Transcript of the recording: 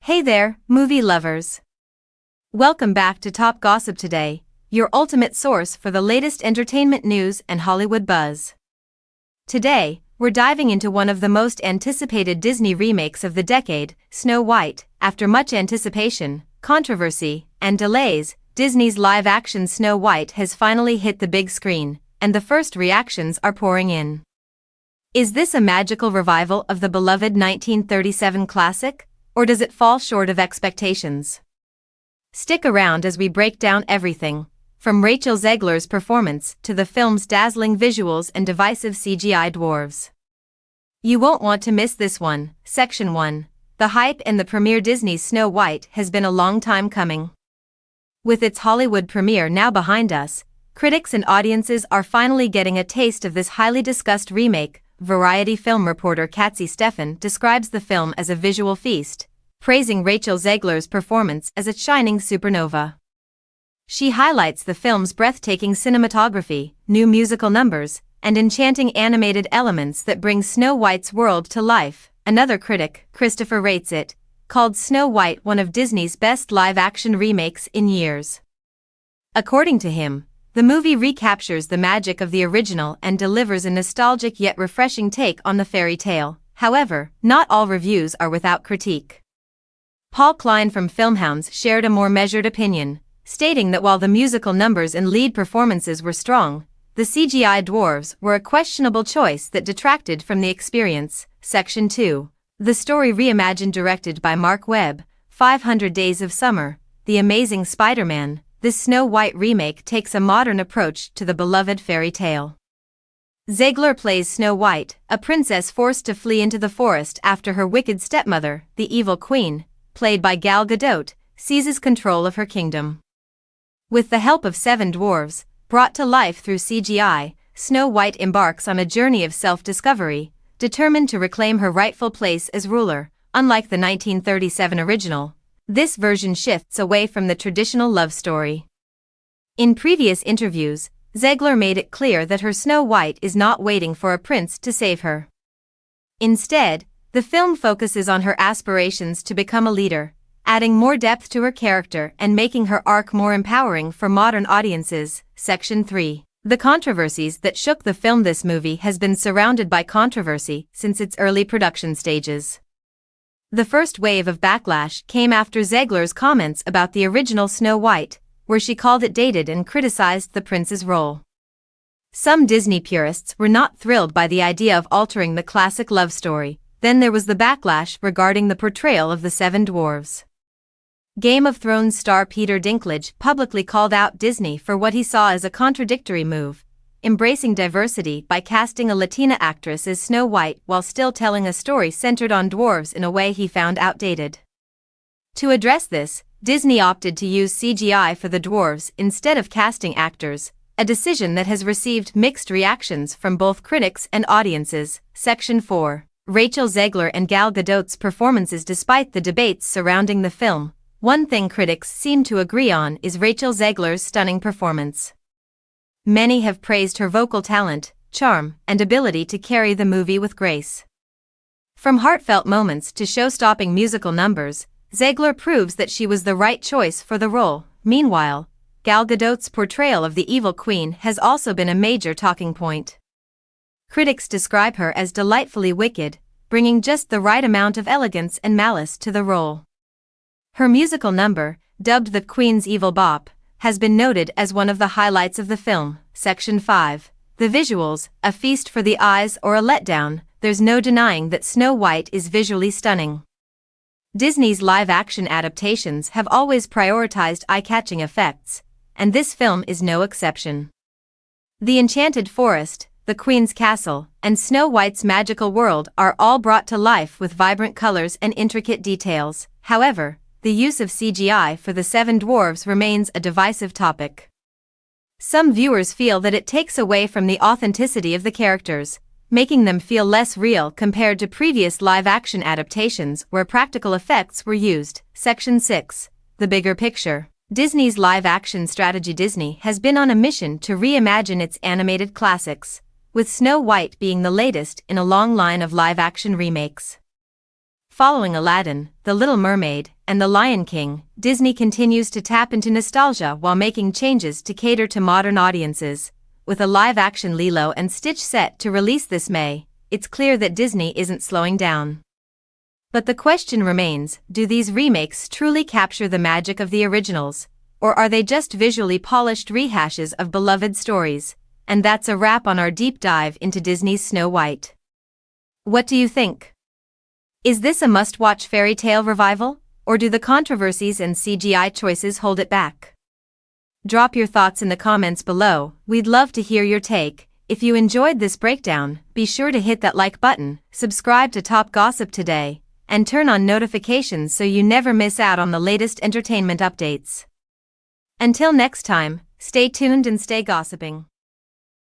Hey there, movie lovers. Welcome back to Top Gossip Today, your ultimate source for the latest entertainment news and Hollywood buzz. Today, we're diving into one of the most anticipated Disney remakes of the decade, Snow White. After much anticipation, controversy, and delays, Disney's live-action Snow White has finally hit the big screen, and the first reactions are pouring in. Is this a magical revival of the beloved 1937 classic? Or does it fall short of expectations? Stick around as we break down everything, from Rachel Zegler's performance to the film's dazzling visuals and divisive CGI dwarves. You won't want to miss this one. Section 1. The hype and the premiere. Disney's Snow White has been a long time coming. With its Hollywood premiere now behind us, critics and audiences are finally getting a taste of this highly discussed remake. Variety film reporter Kathy Stephan describes the film as a visual feast, praising Rachel Zegler's performance as a shining supernova. She highlights the film's breathtaking cinematography, new musical numbers, and enchanting animated elements that bring Snow White's world to life. Another critic, Christopher rates it, called Snow White one of Disney's best live-action remakes in years. According to him, the movie recaptures the magic of the original and delivers a nostalgic yet refreshing take on the fairy tale. However, not all reviews are without critique. Paul Klein from Filmhounds shared a more measured opinion, stating that while the musical numbers and lead performances were strong, the CGI dwarves were a questionable choice that detracted from the experience. Section 2. The story reimagined. Directed by Mark Webb, 500 Days of Summer, The Amazing Spider-Man. This Snow White remake takes a modern approach to the beloved fairy tale. Zegler plays Snow White, a princess forced to flee into the forest after her wicked stepmother, the evil queen, played by Gal Gadot, seizes control of her kingdom. With the help of 7 dwarves, brought to life through CGI, Snow White embarks on a journey of self-discovery, determined to reclaim her rightful place as ruler. Unlike the 1937 original, this version shifts away from the traditional love story. In previous interviews, Zegler made it clear that her Snow White is not waiting for a prince to save her. Instead, the film focuses on her aspirations to become a leader, adding more depth to her character and making her arc more empowering for modern audiences. Section 3. The controversies that shook the film. This movie has been surrounded by controversy since its early production stages. The first wave of backlash came after Zegler's comments about the original Snow White, where she called it dated and criticized the prince's role. Some Disney purists were not thrilled by the idea of altering the classic love story. Then there was the backlash regarding the portrayal of the 7 dwarves. Game of Thrones star Peter Dinklage publicly called out Disney for what he saw as a contradictory move, embracing diversity by casting a Latina actress as Snow White while still telling a story centered on dwarves in a way he found outdated. To address this, Disney opted to use CGI for the dwarves instead of casting actors, a decision that has received mixed reactions from both critics and audiences. Section 4. Rachel Zegler and Gal Gadot's performances. Despite the debates surrounding the film, one thing critics seem to agree on is Rachel Zegler's stunning performance. Many have praised her vocal talent, charm, and ability to carry the movie with grace. From heartfelt moments to show-stopping musical numbers, Zegler proves that she was the right choice for the role. Meanwhile, Gal Gadot's portrayal of the evil queen has also been a major talking point. Critics describe her as delightfully wicked, bringing just the right amount of elegance and malice to the role. Her musical number, dubbed the Queen's Evil Bop, has been noted as one of the highlights of the film. Section 5. The visuals, a feast for the eyes or a letdown. There's no denying that Snow White is visually stunning. Disney's live-action adaptations have always prioritized eye-catching effects, and this film is no exception. The enchanted forest, the Queen's castle, and Snow White's magical world are all brought to life with vibrant colors and intricate details. However, the use of CGI for the 7 dwarves remains a divisive topic. Some viewers feel that it takes away from the authenticity of the characters, making them feel less real compared to previous live-action adaptations where practical effects were used. Section 6. The bigger picture. Disney's live-action strategy. Disney has been on a mission to reimagine its animated classics, with Snow White being the latest in a long line of live-action remakes. Following Aladdin, The Little Mermaid, and The Lion King, Disney continues to tap into nostalgia while making changes to cater to modern audiences. With a live-action Lilo and Stitch set to release this May, it's clear that Disney isn't slowing down. But the question remains, do these remakes truly capture the magic of the originals, or are they just visually polished rehashes of beloved stories? And that's a wrap on our deep dive into Disney's Snow White. What do you think? Is this a must-watch fairy tale revival, or do the controversies and CGI choices hold it back? Drop your thoughts in the comments below, we'd love to hear your take. If you enjoyed this breakdown, be sure to hit that like button, subscribe to Top Gossip today, and turn on notifications so you never miss out on the latest entertainment updates. Until next time, stay tuned and stay gossiping.